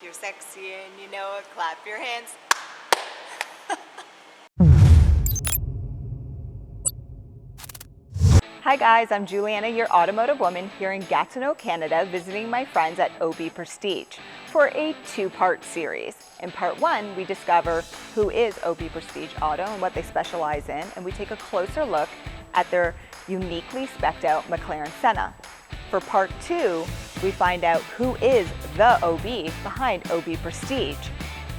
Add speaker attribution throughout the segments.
Speaker 1: You're sexy and you know it, clap your hands. Hi guys, I'm Juliana, your automotive woman here in Gatineau, Canada, visiting my friends at OB Prestige for a two-part series. In part one, we discover who is OB Prestige Auto and what they specialize in, and we take a closer look at their uniquely spec'd out McLaren Senna. For part two, we find out who is the OB behind OB Prestige,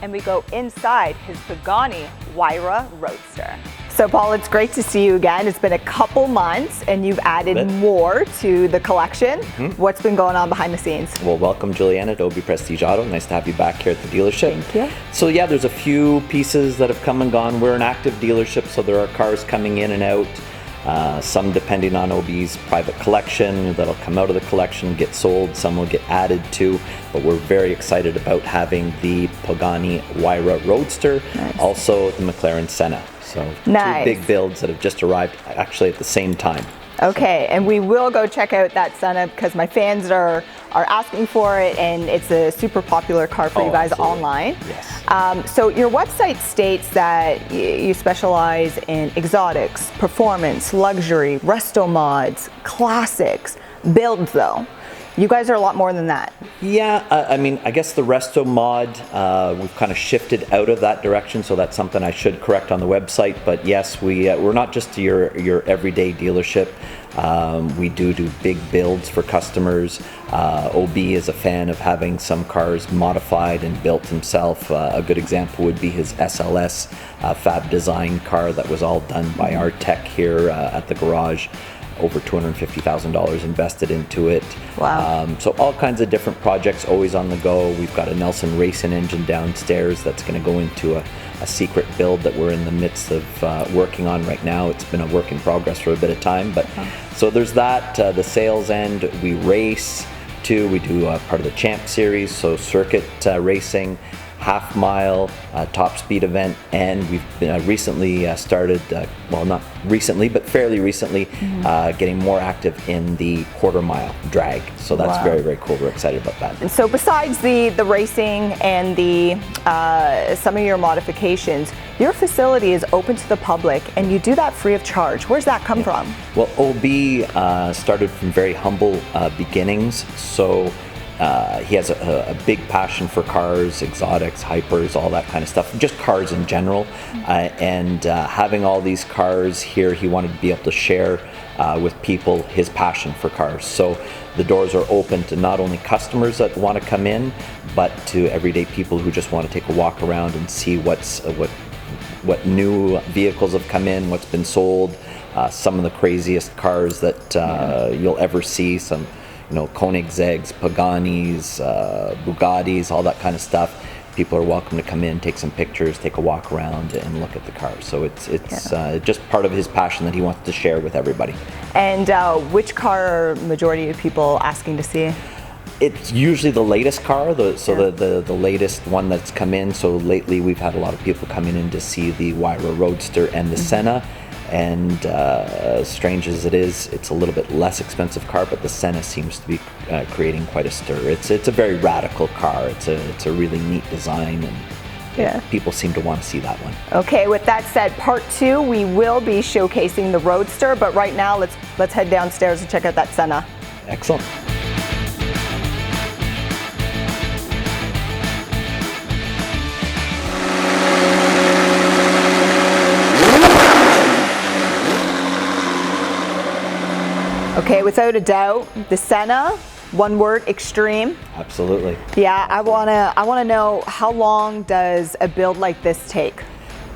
Speaker 1: and we go inside his Pagani Huayra Roadster. So Paul, it's great to see you again. It's been a couple months and you've added more to the collection. What's been going on behind the scenes?
Speaker 2: Well, welcome Juliana to OB Prestige Auto. Nice to have you back here at the dealership.
Speaker 1: Thank you.
Speaker 2: So yeah, there's a few pieces that have come and gone. We're an active dealership, so there are cars coming in and out. Some depending on OB's private collection that'll come out of the collection, get sold, some will get added to, but we're very excited about having the Pagani Huayra Roadster, also the McLaren Senna. So two big builds that have just arrived actually at the same time.
Speaker 1: Okay, and we will go check out that Senna because my fans are asking for it, and it's a super popular car for you guys online.
Speaker 2: Yes.
Speaker 1: So your website states that you specialize in exotics, performance, luxury, resto mods, classics, builds though. You guys are a lot more than that.
Speaker 2: Yeah, I mean, I guess the resto mod, we've kind of shifted out of that direction, so that's something I should correct on the website. But yes, we're not just your everyday dealership. We do big builds for customers. OB is a fan of having some cars modified and built himself. A good example would be his SLS Fab Design car that was all done by our tech here at the garage. Over $250,000 invested into it.
Speaker 1: Wow.
Speaker 2: So all kinds of different projects always on the go. We've got a Nelson racing engine downstairs that's going to go into a secret build that we're in the midst of working on right now. It's been a work in progress for a bit of time, but so there's that. The sales end, we race too. We do part of the Champ Series, so circuit racing, half mile, top speed event, and we've recently started, well, not recently, but fairly recently, getting more active in the quarter mile drag. So that's very, very cool. We're excited about that.
Speaker 1: And so besides the racing and the some of your modifications, your facility is open to the public and you do that free of charge. Where's that come from?
Speaker 2: Well, OB started from very humble beginnings. So he has a big passion for cars, exotics, hypers, all that kind of stuff, just cars in general. And having all these cars here, he wanted to be able to share with people his passion for cars. So the doors are open to not only customers that want to come in, but to everyday people who just want to take a walk around and see what new vehicles have come in, what's been sold, some of the craziest cars that you'll ever see. Some, you know, Koenigsegg's, Paganis, Bugattis, all that kind of stuff. People are welcome to come in, take some pictures, take a walk around, and look at the cars. So it's just part of his passion that he wants to share with everybody.
Speaker 1: And which car are majority of people asking to see?
Speaker 2: It's usually the latest car, the latest one that's come in. So lately we've had a lot of people coming in to see the Huayra Roadster and the Senna. And strange as it is, it's a little bit less expensive car, but the Senna seems to be creating quite a stir. It's a very radical car. It's a really neat design, and people seem to want to see that one.
Speaker 1: Okay, with that said, part two, we will be showcasing the Roadster, but right now let's head downstairs and check out that Senna.
Speaker 2: Excellent.
Speaker 1: Okay, without a doubt, the Senna, one word, extreme.
Speaker 2: Absolutely.
Speaker 1: Yeah, I wanna know, how long does a build like this take?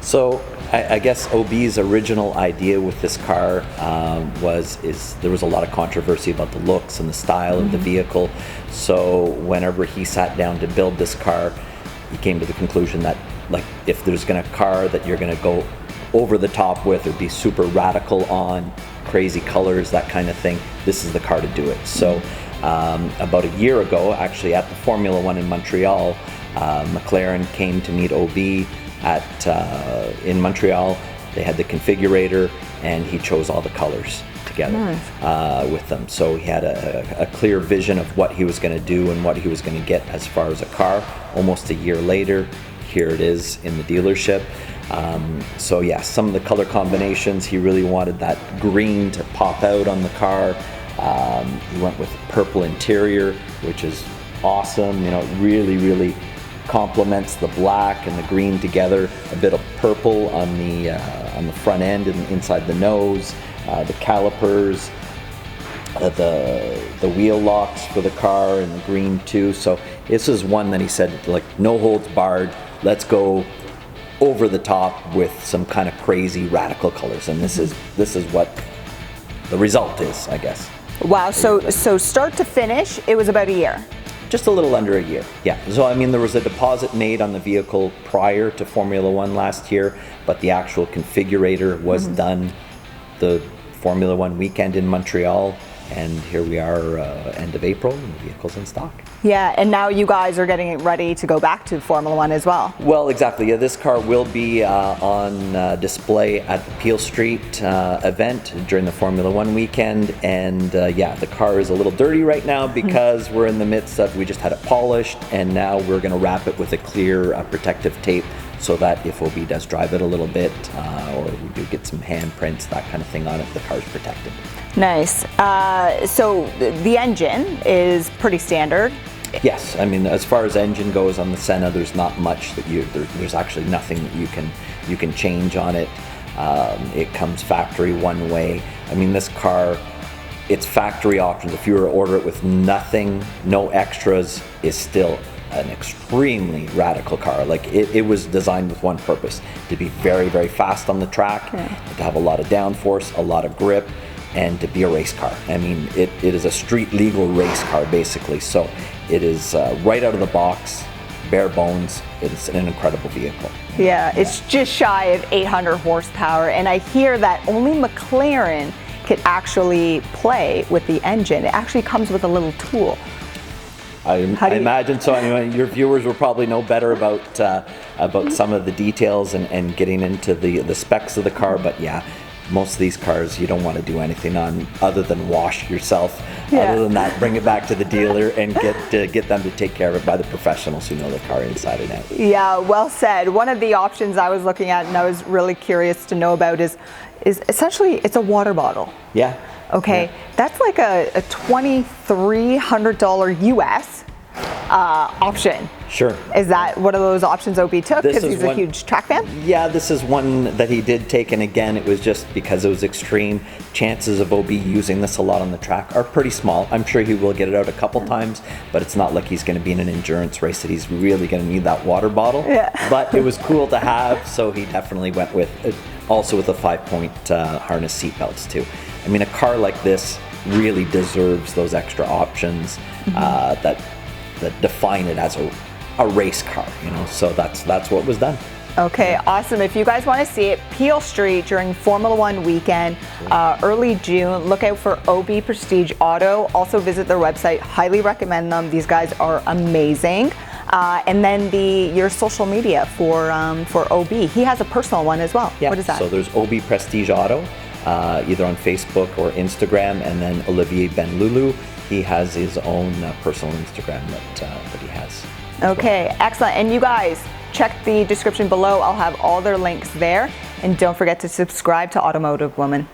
Speaker 2: So I guess OB's original idea with this car there was a lot of controversy about the looks and the style of the vehicle. So whenever he sat down to build this car, he came to the conclusion that, like, if there's a car that you're gonna go over the top with or be super radical on, crazy colors, that kind of thing, this is the car to do it. So about a year ago, actually at the Formula One in Montreal, McLaren came to meet OB in Montreal. They had the configurator and he chose all the colors to together with them. So he had a clear vision of what he was going to do and what he was going to get as far as a car. Almost a year later, here it is in the dealership. So yeah, some of the color combinations, he really wanted that green to pop out on the car. He went with purple interior, which is awesome. You know, it really complements the black and the green together. A bit of purple on the front end and inside the nose, the calipers, the wheel locks for the car in the green too. So this is one that he said, like, no holds barred. Let's go over the top with some kind of crazy radical colors, and this is what the result is, I guess.
Speaker 1: Wow. So start to finish, it was about a year.
Speaker 2: Just a little under a year, yeah. So I mean, there was a deposit made on the vehicle prior to Formula One last year, but the actual configurator was done the Formula One weekend in Montreal, and here we are, end of April, and the vehicle's in stock.
Speaker 1: Yeah, and now you guys are getting it ready to go back to Formula One as well.
Speaker 2: Well, exactly. Yeah, this car will be on display at the Peel Street event during the Formula One weekend, and yeah, the car is a little dirty right now because we're in the midst of, we just had it polished, and now we're going to wrap it with a clear protective tape, so that if OB does drive it a little bit, or we do get some handprints, that kind of thing on it, the car's protected.
Speaker 1: Nice. So the engine is pretty standard.
Speaker 2: Yes, I mean, as far as engine goes on the Senna, there's not much that there's actually nothing that you can change on it. It comes factory one way. I mean, this car, it's factory options. If you were to order it with nothing, no extras, is still an extremely radical car. Like, it was designed with one purpose: to be very fast on the track, to have a lot of downforce, a lot of grip, and to be a race car. I mean, it is a street legal race car, basically. So it is right out of the box, bare bones. It's an incredible vehicle.
Speaker 1: Yeah, it's just shy of 800 horsepower, and I hear that only McLaren could actually play with the engine. It actually comes with a little tool.
Speaker 2: I imagine so. Anyway, your viewers will probably know better about some of the details and getting into the specs of the car. But yeah, most of these cars you don't want to do anything on other than wash yourself. Other than that, bring it back to the dealer and get them to take care of it by the professionals who know the car inside and out.
Speaker 1: Yeah, well said. One of the options I was looking at and I was really curious to know about is essentially it's a water bottle.
Speaker 2: Yeah.
Speaker 1: Okay, that's like a $2,300 US option.
Speaker 2: Sure.
Speaker 1: Is that one of those options OB took because he's a huge track fan?
Speaker 2: Yeah, this is one that he did take, and again, it was just because it was extreme. Chances of OB using this a lot on the track are pretty small. I'm sure he will get it out a couple times, but it's not like he's going to be in an endurance race that he's really going to need that water bottle.
Speaker 1: Yeah.
Speaker 2: But it was cool to have, so he definitely went with it, also with the 5-point harness seat belts too. I mean, a car like this really deserves those extra options that define it as a race car, you know. So that's what was done.
Speaker 1: Okay, awesome. If you guys want to see it, Peel Street during Formula One weekend, early June. Look out for OB Prestige Auto. Also visit their website. Highly recommend them. These guys are amazing. And then your social media for OB. He has a personal one as well.
Speaker 2: Yeah.
Speaker 1: What is that?
Speaker 2: So there's OB Prestige Auto, either on Facebook or Instagram, and then Olivier Benlulu. He has his own personal Instagram that he has.
Speaker 1: Okay, excellent. And you guys, check the description below. I'll have all their links there. And don't forget to subscribe to Automotive Woman.